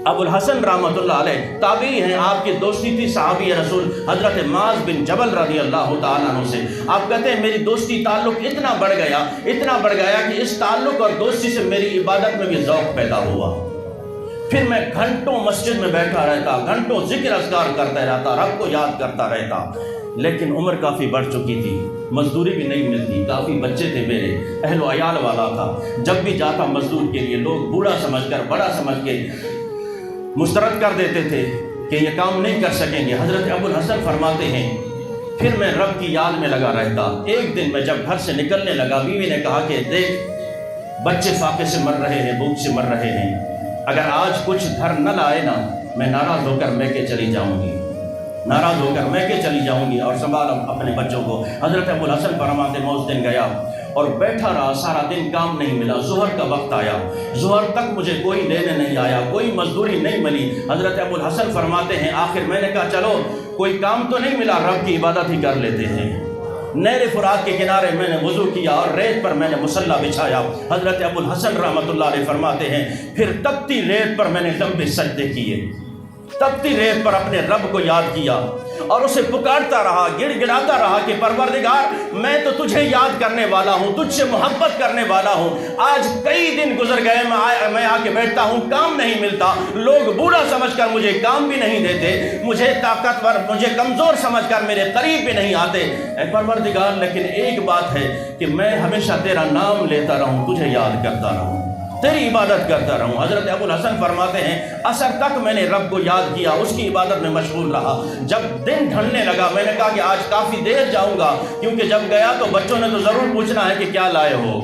ابو الحسن رحمۃ اللہ علیہ تابعی ہیں، آپ کی دوستی تھی صحابی رسول حضرت معاذ بن جبل رضی اللہ تعالیٰ عنہ سے۔ آپ کہتے ہیں میری دوستی تعلق اتنا بڑھ گیا کہ اس تعلق اور دوستی سے میری عبادت میں بھی ذوق پیدا ہوا۔ پھر میں گھنٹوں مسجد میں بیٹھا رہتا، گھنٹوں ذکر اذکار کرتا رہتا، رب کو یاد کرتا رہتا، لیکن عمر کافی بڑھ چکی تھی، مزدوری بھی نہیں ملتی، کافی بچے تھے میرے، اہل و عیال والا تھا۔ جب بھی جاتا مزدور کے لیے لوگ بوڑھا سمجھ کر، بڑا سمجھ کے مسترد کر دیتے تھے کہ یہ کام نہیں کر سکیں گے۔ حضرت ابو الحسن فرماتے ہیں پھر میں رب کی یاد میں لگا رہتا۔ ایک دن میں جب گھر سے نکلنے لگا، بیوی نے کہا کہ دیکھ بچے فاقے سے مر رہے ہیں، بھوک سے مر رہے ہیں، اگر آج کچھ گھر نہ لائے نا، میں ناراض ہو کر میکے چلی جاؤں گی اور سنبھال اپنے بچوں کو۔ حضرت ابو الحسن فرماتے میں اس دن گیا اور بیٹھا رہا، سارا دن کام نہیں ملا، ظہر کا وقت آیا، ظہر تک مجھے کوئی لینے نہیں آیا، کوئی مزدوری نہیں ملی۔ حضرت ابو الحسن فرماتے ہیں آخر میں نے کہا چلو کوئی کام تو نہیں ملا، رب کی عبادت ہی کر لیتے ہیں۔ نہر فرات کے کنارے میں نے وضو کیا اور ریت پر میں نے مصلی بچھایا۔ حضرت ابو الحسن رحمۃ اللہ علیہ فرماتے ہیں پھر تپتی ریت پر میں نے لمبے سجدے کیے، تپتی ریت پر اپنے رب کو یاد کیا اور اسے پکارتا رہا، گڑ گڑاتا رہا کہ پروردگار میں تو تجھے یاد کرنے والا ہوں، تجھ سے محبت کرنے والا ہوں، آج کئی دن گزر گئے، میں آ کے بیٹھتا ہوں، کام نہیں ملتا، لوگ بوڑھا سمجھ کر مجھے کام بھی نہیں دیتے، مجھے طاقتور، مجھے کمزور سمجھ کر میرے قریب بھی نہیں آتے، اے پروردگار لیکن ایک بات ہے کہ میں ہمیشہ تیرا نام لیتا رہوں، تجھے یاد کرتا رہوں، تیری عبادت کرتا رہوں۔ حضرت ابو الحسن فرماتے ہیں عصر تک میں نے رب کو یاد کیا، اس کی عبادت میں مشغول رہا۔ جب دن ڈھلنے لگا میں نے کہا کہ آج کافی دیر جاؤں گا، کیونکہ جب گیا تو بچوں نے تو ضرور پوچھنا ہے کہ کیا لائے ہو،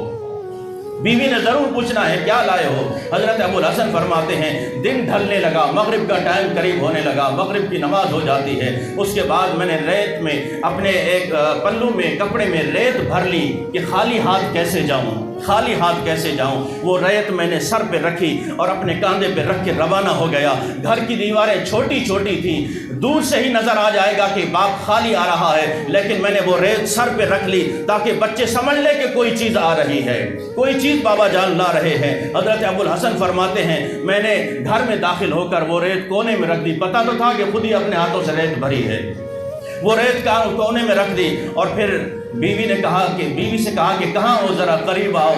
بیوی نے ضرور پوچھنا ہے کیا لائے ہو۔ حضرت ابو الحسن فرماتے ہیں دن ڈھلنے لگا، مغرب کا ٹائم قریب ہونے لگا، مغرب کی نماز ہو جاتی ہے، اس کے بعد میں نے ریت میں اپنے ایک پلو میں کپڑے میں ریت بھر لی کہ خالی ہاتھ کیسے جاؤں۔ وہ ریت میں نے سر پہ رکھی اور اپنے کاندھے پہ رکھ کے روانہ ہو گیا۔ گھر کی دیواریں چھوٹی چھوٹی تھیں، دور سے ہی نظر آ جائے گا کہ باپ خالی آ رہا ہے، لیکن میں نے وہ ریت سر پہ رکھ لی تاکہ بچے سمجھ لے کہ کوئی چیز آ رہی ہے، کوئی چیز بابا جان لا رہے ہیں۔ حضرت ابو الحسن فرماتے ہیں میں نے گھر میں داخل ہو کر وہ ریت کونے میں رکھ دی، پتہ تو تھا کہ خود ہی اپنے ہاتھوں سے ریت بھری ہے، وہ ریت کا کونے میں رکھ دی اور پھر بیوی سے کہا کہ کہاں ہو، ذرا قریب آؤ،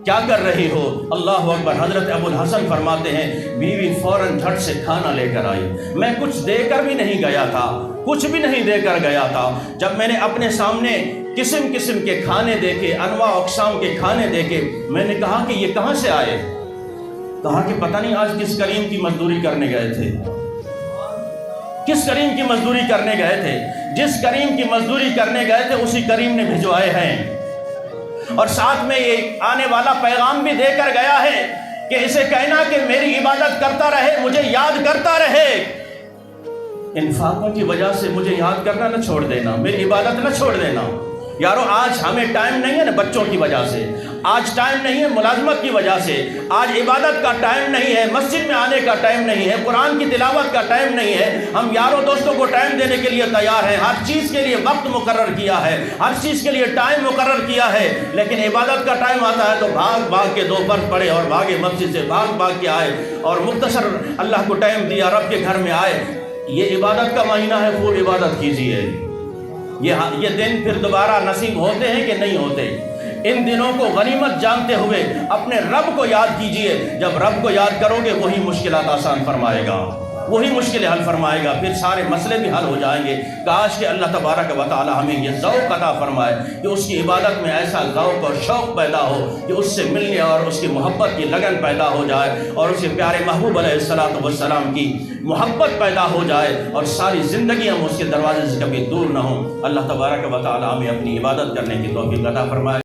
کیا کر رہی ہو؟ اللہ اکبر۔ حضرت ابو الحسن فرماتے ہیں بیوی فوراً جھٹ سے کھانا لے کر آئی، میں کچھ دے کر بھی نہیں گیا تھا، کچھ بھی نہیں دے کر گیا تھا۔ جب میں نے اپنے سامنے قسم قسم کے کھانے دیکھے، انواع اقسام کے کھانے دیکھے، میں نے کہا کہ یہ کہاں سے آئے؟ کہا کہ پتہ نہیں آج کس کریم کی مزدوری کرنے گئے تھے، کس کریم کی مزدوری کرنے گئے تھے، جس کریم کی مزدوری کرنے گئے تھے اسی کریم نے بھجوائے ہیں، اور ساتھ میں یہ آنے والا پیغام بھی دے کر گیا ہے کہ اسے کہنا کہ میری عبادت کرتا رہے، مجھے یاد کرتا رہے، انفاقوں کی وجہ سے مجھے یاد کرنا نہ چھوڑ دینا، میری عبادت نہ چھوڑ دینا۔ یارو آج ہمیں ٹائم نہیں ہے نا بچوں کی وجہ سے، آج ٹائم نہیں ہے ملازمت کی وجہ سے، آج عبادت کا ٹائم نہیں ہے، مسجد میں آنے کا ٹائم نہیں ہے، قرآن کی تلاوت کا ٹائم نہیں ہے۔ ہم یاروں دوستوں کو ٹائم دینے کے لیے تیار ہیں، ہر چیز کے لیے وقت مقرر کیا ہے، ہر چیز کے لیے ٹائم مقرر کیا ہے، لیکن عبادت کا ٹائم آتا ہے تو بھاگ کے 2 فرض پڑھے اور بھاگے مسجد سے، بھاگ کے آئے اور مختصر اللہ کو ٹائم دیا، رب کے گھر میں آئے۔ یہ عبادت کا مہینہ ہے، خوب عبادت کیجیے۔ یہ دن پھر دوبارہ نصیب ہوتے ہیں کہ نہیں ہوتے؟ ان دنوں کو غنیمت جانتے ہوئے اپنے رب کو یاد کیجئے۔ جب رب کو یاد کرو گے وہی مشکلات آسان فرمائے گا، وہی مشکلیں حل فرمائے گا، پھر سارے مسئلے بھی حل ہو جائیں گے۔ کاش کہ اللہ تبارک و تعالی ہمیں یہ ذوق عطا فرمائے کہ اس کی عبادت میں ایسا ذوق اور شوق پیدا ہو کہ اس سے ملنے اور اس کی محبت کی لگن پیدا ہو جائے اور اس کے پیارے محبوب علیہ الصلوۃ والسلام کی محبت پیدا ہو جائے اور ساری زندگی ہم اس کے دروازے سے کبھی دور نہ ہوں۔ اللہ تبارک و تعالی ہمیں اپنی عبادت کرنے کی توفیق عطا فرمائے۔